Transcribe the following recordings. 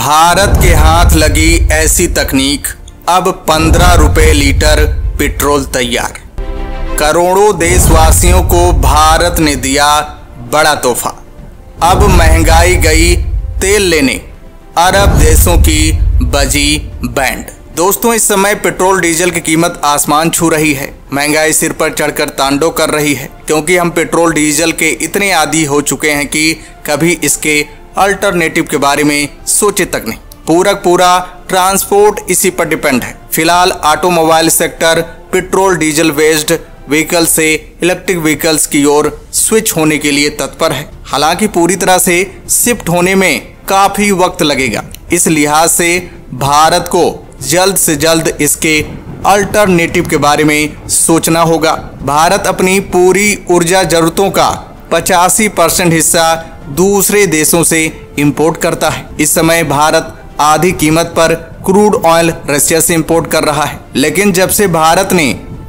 भारत के हाथ लगी ऐसी तकनीक, अब 15 रुपए लीटर पेट्रोल तैयार। करोड़ों देशवासियों को भारत ने दिया बड़ा तोहफा। अब महंगाई गई तेल लेने, अरब देशों की बजी बैंड। दोस्तों, इस समय पेट्रोल डीजल की कीमत आसमान छू रही है। महंगाई सिर पर चढ़कर तांडव कर रही है, क्योंकि हम पेट्रोल डीजल के इतने आदी हो चुके हैं कि कभी इसके अल्टरनेटिव के बारे में सोचे तक नहीं। पूरा ट्रांसपोर्ट इसी पर डिपेंड है। फिलहाल automobile sector petrol diesel based vehicle से इलेक्ट्रिक व्हीकल्स की ओर स्विच होने के लिए तत्पर है। हालांकि पूरी तरह से शिफ्ट होने में काफी वक्त लगेगा। इस लिहाज से भारत को जल्द से जल्द इसके अल्टरनेटिव के बारे में सोचना होगा। भारत अपनी पूरी ऊर्जा जरूरतों का 85% हिस्सा दूसरे देशों से इंपोर्ट करता है। इस समय भारत आधी कीमत पर क्रूड ऑयल रशिया से इंपोर्ट कर रहा है। लेकिन जब से भारत ने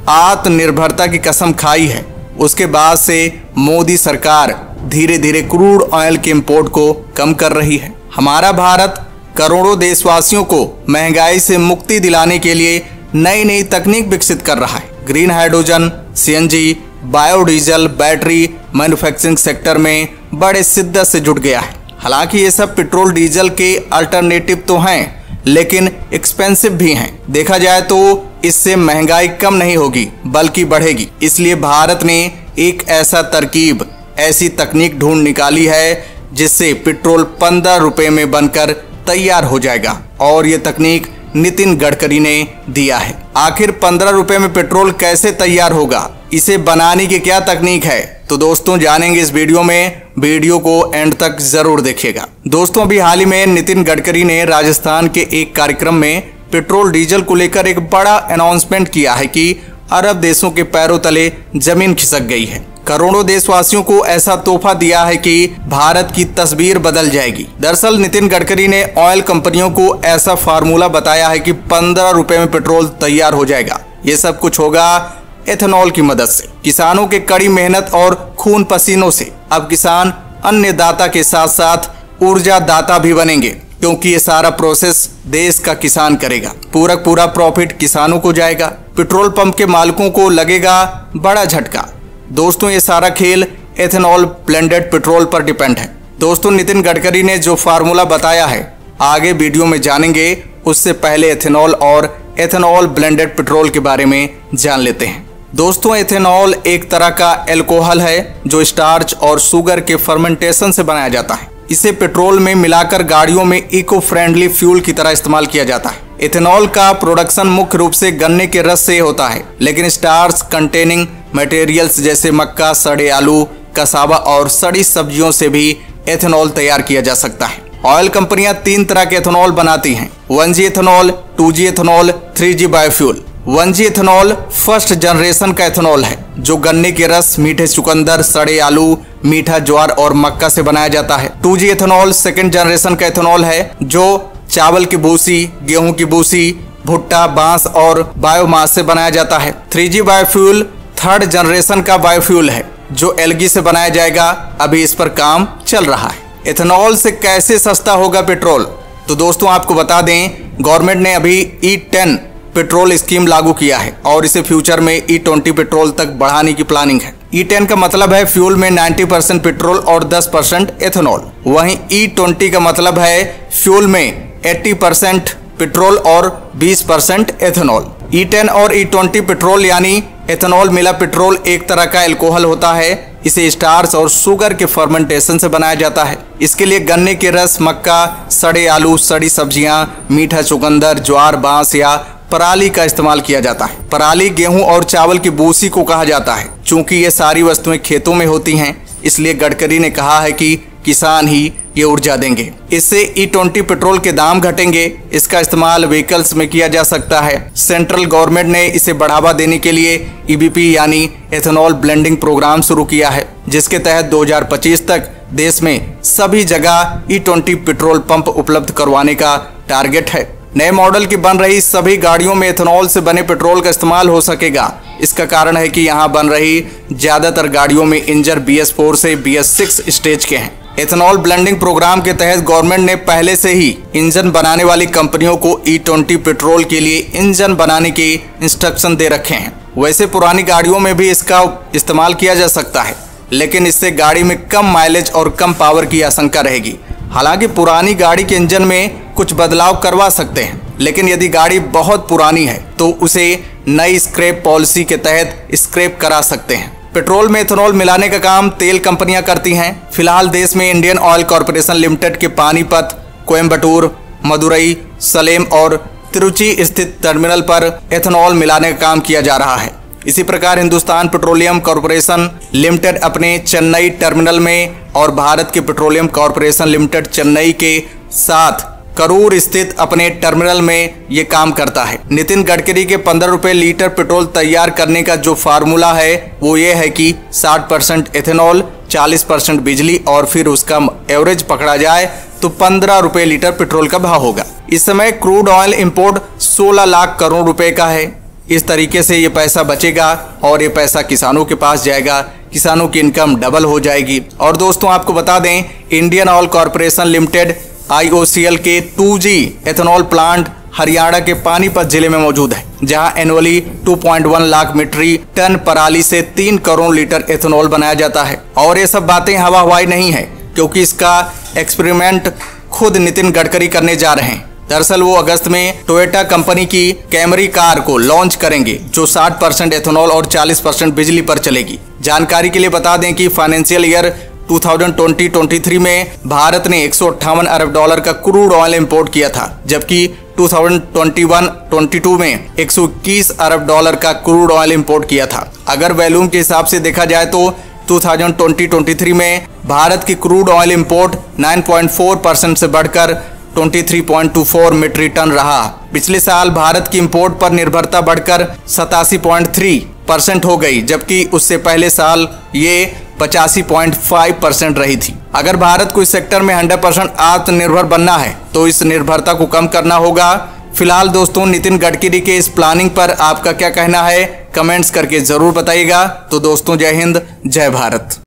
आत्मनिर्भरता की कसम खाई है, उसके बाद से मोदी सरकार धीरे धीरे क्रूड ऑयल के इंपोर्ट को कम कर रही है। हमारा भारत करोड़ों देशवासियों को महंगाई से मुक्ति दिलाने के लिए नई नई तकनीक विकसित कर रहा है। Green hydrogen, CNG, biodiesel, battery manufacturing sector में बड़े शिद्दत से जुट गया है। हालांकि ये सब पेट्रोल डीजल के अल्टरनेटिव तो हैं, लेकिन एक्सपेंसिव भी हैं। देखा जाए तो इससे महंगाई कम नहीं होगी बल्कि बढ़ेगी। इसलिए भारत ने एक ऐसा तरकीब, ऐसी तकनीक ढूंढ निकाली है जिससे पेट्रोल 15 रुपए में बनकर तैयार हो जाएगा। और ये तकनीक नितिन गडकरी ने दिया है। आखिर 15 रुपए में पेट्रोल कैसे तैयार होगा, इसे बनाने की क्या तकनीक है, तो दोस्तों जानेंगे इस वीडियो में। वीडियो को एंड तक जरूर देखिएगा। दोस्तों, अभी हाल ही में नितिन गडकरी ने राजस्थान के एक कार्यक्रम में पेट्रोल डीजल को लेकर एक बड़ा अनाउंसमेंट किया है कि अरब देशों के पैरों तले जमीन खिसक गई है। करोड़ों देशवासियों को ऐसा तोहफा दिया है कि भारत की तस्वीर बदल जाएगी। दरअसल नितिन गडकरी ने ऑयल कंपनियों को ऐसा फार्मूला बताया है कि 15 रुपए में पेट्रोल तैयार हो जाएगा। ये सब कुछ होगा एथेनॉल की मदद से। किसानों के कड़ी मेहनत और खून पसीनों से अब किसान अन्नदाता के साथ साथ ऊर्जा दाता भी बनेंगे, क्योंकि ये सारा प्रोसेस देश का किसान करेगा। पूरा प्रॉफिट किसानों को जाएगा। पेट्रोल पंप के मालिकों को लगेगा बड़ा झटका। दोस्तों, ये सारा खेल एथेनॉल ब्लेंडेड पेट्रोल पर डिपेंड है। दोस्तों, नितिन गडकरी ने जो फार्मूला बताया है आगे वीडियो में जानेंगे। उससे पहले एथेनॉल और एथेनॉल ब्लेंडेड पेट्रोल के बारे में जान लेते हैं। दोस्तों, एथेनॉल एक तरह का अल्कोहल है जो स्टार्च और शुगर के फर्मेंटेशन से बनाया जाता है। इसे पेट्रोल में मिलाकर गाड़ियों में इको फ्रेंडली फ्यूल की तरह इस्तेमाल किया जाता है। एथेनॉल का प्रोडक्शन मुख्य रूप से गन्ने के रस से होता है, लेकिन स्टार्च कंटेनिंग मटेरियल्स जैसे मक्का, सड़े आलू, कसावा और सड़ी सब्जियों से भी एथेनॉल तैयार किया जा सकता है। ऑयल कंपनियां 3 तरह के एथेनॉल बनाती हैं: 1G ethanol, 2G ethanol, 3G biofuel. 1G ethanol first generation का एथेनॉल है जो गन्ने के रस, मीठे चुकंदर, सड़े आलू, मीठा ज्वार और मक्का से बनाया जाता है। 2G एथेनॉल सेकंड जनरेशन का एथेनॉल है जो चावल की भूसी, गेहूं की भूसी, भुट्टा, बांस और बायोमास से बनाया जाता है। 3G बायोफ्यूल थर्ड जनरेशन का बायोफ्यूल है जो एलगी से बनाया जाएगा। अभी इस पर काम चल रहा है। एथेनॉल से कैसे सस्ता होगा पेट्रोल, तो दोस्तों आपको बता दें, गवर्नमेंट ने अभी E10 पेट्रोल स्कीम लागू किया है और इसे फ्यूचर में E20 पेट्रोल तक बढ़ाने की प्लानिंग है। E10 का मतलब है फ्यूल में 90% पेट्रोल और 10% एथेनॉल। वहीं E20 का मतलब है फ्यूल में 80% पेट्रोल और 20% एथेनॉल। E10 और E20 पेट्रोल यानी एथेनॉल मिला पेट्रोल एक तरह का अल्कोहल होता है। इसे स्टार्च और शुगर के फर्मेंटेशन से बनाया जाता है। इसके लिए गन्ने के रस, मक्का, सड़े आलू, सड़ी सब्जियां, मीठा चुकंदर, ज्वार, बांस या पराली का इस्तेमाल किया जाता है। पराली गेहूं और चावल की भूसी को कहा जाता है। चूंकि ये सारी वस्तुएं खेतों में होती हैं, इसलिए गडकरी ने कहा है कि किसान ही ये ऊर्जा देंगे। इससे E20 पेट्रोल के दाम घटेंगे। इसका इस्तेमाल व्हीकल्स में किया जा सकता है। सेंट्रल गवर्नमेंट ने इसे बढ़ावा देने के लिए EBP यानी एथेनॉल ब्लेंडिंग प्रोग्राम शुरू किया है, जिसके तहत 2025 तक देश में सभी जगह E20 पेट्रोल पंप उपलब्ध करवाने का टारगेट है। नए मॉडल की बन रही सभी गाड़ियों में एथेनॉल से बने पेट्रोल का इस्तेमाल हो सकेगा। इसका कारण है कि यहाँ बन रही ज्यादातर गाड़ियों में इंजन BS4 से BS6 स्टेज के हैं। एथेनॉल ब्लेंडिंग प्रोग्राम के तहत गवर्नमेंट ने पहले से ही इंजन बनाने वाली कंपनियों को E20 पेट्रोल के लिए इंजन बनाने के इंस्ट्रक्शन दे रखे हैं। वैसे पुरानी गाड़ियों में भी इसका इस्तेमाल किया जा सकता है, लेकिन इससे गाड़ी में कम माइलेज और कम पावर की आशंका रहेगी। हालांकि पुरानी गाड़ी के इंजन में कुछ बदलाव करवा सकते हैं, लेकिन यदि गाड़ी बहुत पुरानी है तो उसे नई स्क्रैप पॉलिसी के तहत स्क्रैप करा सकते हैं। पेट्रोल में एथेनॉल मिलाने का काम तेल कंपनियां करती हैं। फिलहाल देश में इंडियन ऑयल कॉरपोरेशन लिमिटेड के पानीपत, कोयम्बटूर, मदुरई, सलेम और तिरुचि स्थित टर्मिनल पर एथेनॉल मिलाने का काम किया जा रहा है। इसी प्रकार हिंदुस्तान पेट्रोलियम कॉरपोरेशन लिमिटेड अपने चेन्नई टर्मिनल में और भारत के पेट्रोलियम कॉरपोरेशन लिमिटेड चेन्नई के साथ करूर स्थित अपने टर्मिनल में ये काम करता है। नितिन गडकरी के 15 रुपए लीटर पेट्रोल तैयार करने का जो फार्मूला है वो ये है कि 60% एथेनॉल, 40% बिजली और फिर उसका एवरेज पकड़ा जाए तो 15 रुपए लीटर पेट्रोल का भाव होगा। इस समय crude oil import 16 lakh crore रुपए का है। इस तरीके से ये पैसा बचेगा और ये पैसा किसानों के पास जाएगा, किसानों की इनकम डबल हो जाएगी। और दोस्तों आपको बता दें, Indian oil corporation limited IOCL के 2G एथेनॉल प्लांट हरियाणा के पानीपत जिले में मौजूद है, जहां एनुअली 2.1 लाख मीट्रिक टन पराली से 3 करोड़ लीटर एथेनॉल बनाया जाता है। और ये सब बातें हवा हवाई नहीं है, क्योंकि इसका एक्सपेरिमेंट खुद नितिन गडकरी करने जा रहे हैं। दरअसल वो अगस्त में टोयोटा कंपनी की कैमरी कार को लॉन्च करेंगे, जो 60% एथेनॉल और 40% बिजली पर चलेगी। जानकारी के लिए बता दें कि फाइनेंशियल ईयर 2020-23 में भारत ने 158 अरब डॉलर का क्रूड ऑयल इंपोर्ट किया था, जबकि 2021-22 में 121 अरब डॉलर का क्रूड ऑयल इंपोर्ट किया था। अगर वॉल्यूम के हिसाब से देखा जाए तो 2020-23 में भारत की क्रूड ऑयल इंपोर्ट 9.4% से बढ़कर 23.24 मीट्रिक टन रहा। पिछले साल भारत की इंपोर्ट पर निर्भरता बढ़कर 87.3% हो गई, जबकि उससे पहले साल ये 85.5% रही थी। अगर भारत को इस सेक्टर में 100% आत्मनिर्भर बनना है तो इस निर्भरता को कम करना होगा। फिलहाल दोस्तों, नितिन गडकरी के इस प्लानिंग पर आपका क्या कहना है, कमेंट्स करके जरूर बताइएगा। तो दोस्तों, जय हिंद, जय भारत।